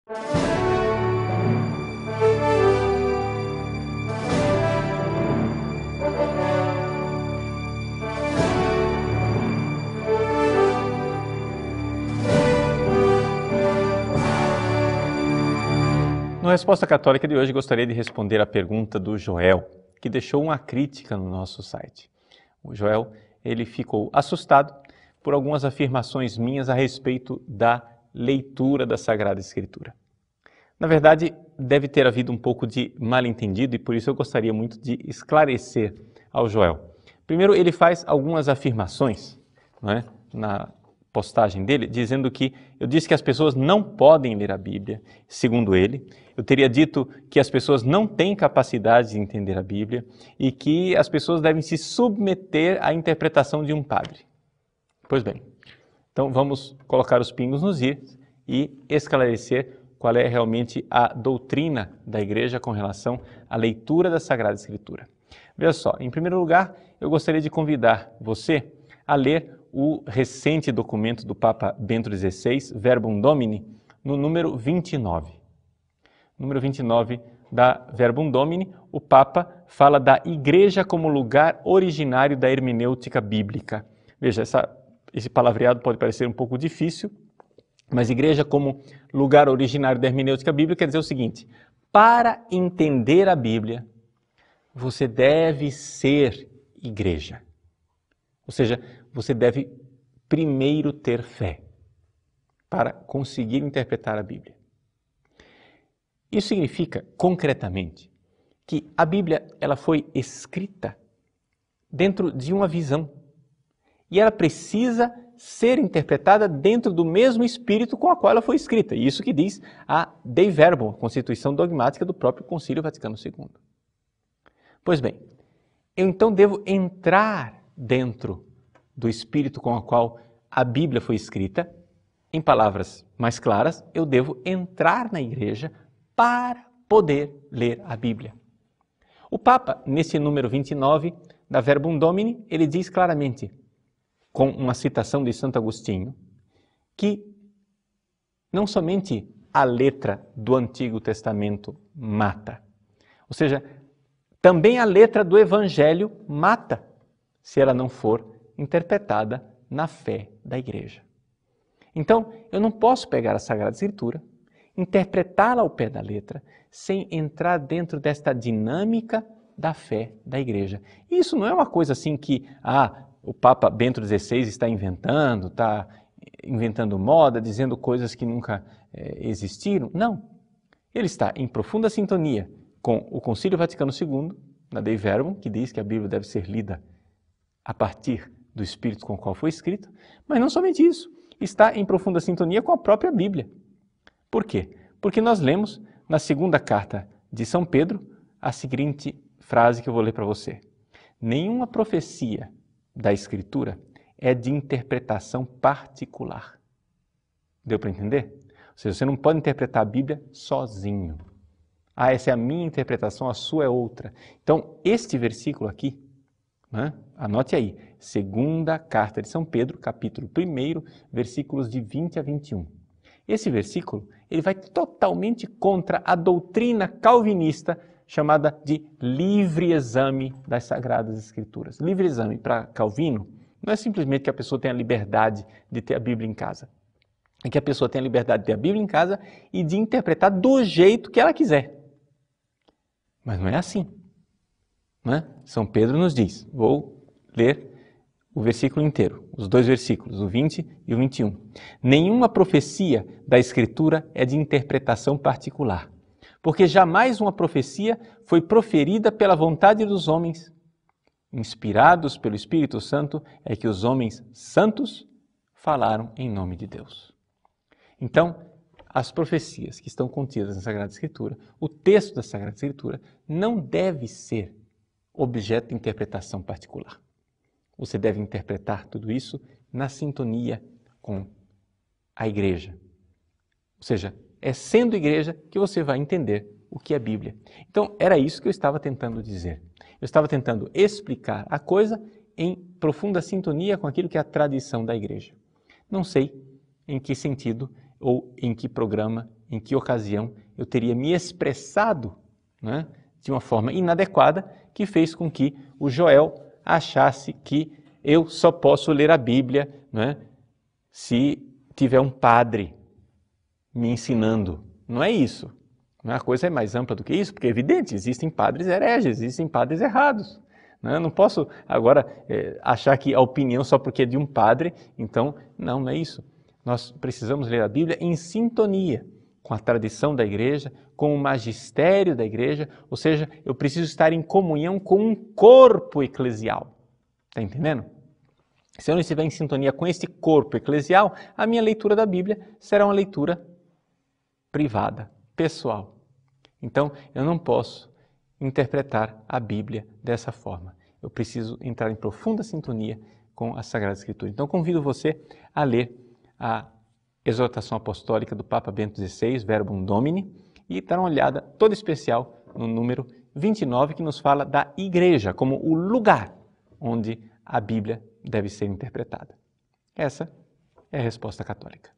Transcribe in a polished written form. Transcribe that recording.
Na Resposta Católica de hoje, gostaria de responder a pergunta do Joel, que deixou uma crítica no nosso site. O Joel, ele ficou assustado por algumas afirmações minhas a respeito da leitura da Sagrada Escritura. Na verdade, deve ter havido um pouco de mal-entendido e por isso eu gostaria muito de esclarecer ao Joel. Primeiro, ele faz algumas afirmações, na postagem dele, dizendo que eu disse que as pessoas não podem ler a Bíblia, segundo ele. Eu teria dito que as pessoas não têm capacidade de entender a Bíblia e que as pessoas devem se submeter à interpretação de um padre. Pois bem, então vamos colocar os pingos nos is e esclarecer qual é realmente a doutrina da Igreja com relação à leitura da Sagrada Escritura. Veja só, em primeiro lugar, eu gostaria de convidar você a ler o recente documento do Papa Bento XVI, Verbum Domini, no número 29. Número 29 da Verbum Domini, o Papa fala da Igreja como lugar originário da hermenêutica bíblica. Veja, esse palavreado pode parecer um pouco difícil, mas Igreja como lugar originário da hermenêutica bíblica quer dizer o seguinte: para entender a Bíblia, você deve ser igreja. Ou seja, você deve primeiro ter fé para conseguir interpretar a Bíblia. Isso significa, concretamente, que a Bíblia ela foi escrita dentro de uma visão e ela precisa ser interpretada dentro do mesmo espírito com a qual ela foi escrita. E isso que diz a Dei Verbum, a Constituição Dogmática do próprio Concílio Vaticano II. Pois bem, eu então devo entrar dentro do espírito com o qual a Bíblia foi escrita. Em palavras mais claras, eu devo entrar na igreja para poder ler a Bíblia. O Papa, nesse número 29 da Verbum Domini, ele diz claramente, com uma citação de Santo Agostinho, que não somente a letra do Antigo Testamento mata, ou seja, também a letra do Evangelho mata, se ela não for interpretada na fé da igreja. Então, eu não posso pegar a Sagrada Escritura, interpretá-la ao pé da letra, sem entrar dentro desta dinâmica da fé da igreja. E isso não é uma coisa assim que o Papa Bento XVI está inventando moda, dizendo coisas que nunca existiram. Não. Ele está em profunda sintonia com o Concílio Vaticano II, na Dei Verbum, que diz que a Bíblia deve ser lida a partir do Espírito com o qual foi escrito, mas não somente isso, está em profunda sintonia com a própria Bíblia. Por quê? Porque nós lemos na segunda carta de São Pedro a seguinte frase que eu vou ler para você. Nenhuma profecia da Escritura é de interpretação particular. Deu para entender? Ou seja, você não pode interpretar a Bíblia sozinho. Essa é a minha interpretação, a sua é outra. Então, este versículo aqui, anote aí, segunda carta de São Pedro, capítulo 1, versículos de 20 a 21. Esse versículo, ele vai totalmente contra a doutrina calvinista chamada de livre exame das Sagradas Escrituras. Livre exame para Calvino não é simplesmente que a pessoa tenha a liberdade de ter a Bíblia em casa. É que a pessoa tenha a liberdade de ter a Bíblia em casa e de interpretar do jeito que ela quiser. Mas não é assim. São Pedro nos diz, vou ler o versículo inteiro, os dois versículos, o 20 e o 21. Nenhuma profecia da Escritura é de interpretação particular, porque jamais uma profecia foi proferida pela vontade dos homens. Inspirados pelo Espírito Santo, é que os homens santos falaram em nome de Deus. Então, as profecias que estão contidas na Sagrada Escritura, o texto da Sagrada Escritura, não deve ser objeto de interpretação particular. Você deve interpretar tudo isso na sintonia com a igreja. Ou seja, é sendo igreja que você vai entender o que é Bíblia. Então, era isso que eu estava tentando dizer. Eu estava tentando explicar a coisa em profunda sintonia com aquilo que é a tradição da igreja. Não sei em que sentido ou em que programa, em que ocasião eu teria me expressado, né, de uma forma inadequada que fez com que o Joel achasse que eu só posso ler a Bíblia, né, se tiver um padre me ensinando. Não é isso. A coisa é mais ampla do que isso, porque é evidente, existem padres hereges, existem padres errados. Eu não posso agora achar que a opinião só porque é de um padre, então, não é isso. Nós precisamos ler a Bíblia em sintonia com a tradição da igreja, com o magistério da igreja, ou seja, eu preciso estar em comunhão com um corpo eclesial. Está entendendo? Se eu não estiver em sintonia com esse corpo eclesial, a minha leitura da Bíblia será uma leitura privada, pessoal. Então, eu não posso interpretar a Bíblia dessa forma. Eu preciso entrar em profunda sintonia com a Sagrada Escritura. Então, convido você a ler a exortação apostólica do Papa Bento XVI, Verbum Domini, e dar uma olhada toda especial no número 29, que nos fala da igreja como o lugar onde a Bíblia deve ser interpretada. Essa é a resposta católica.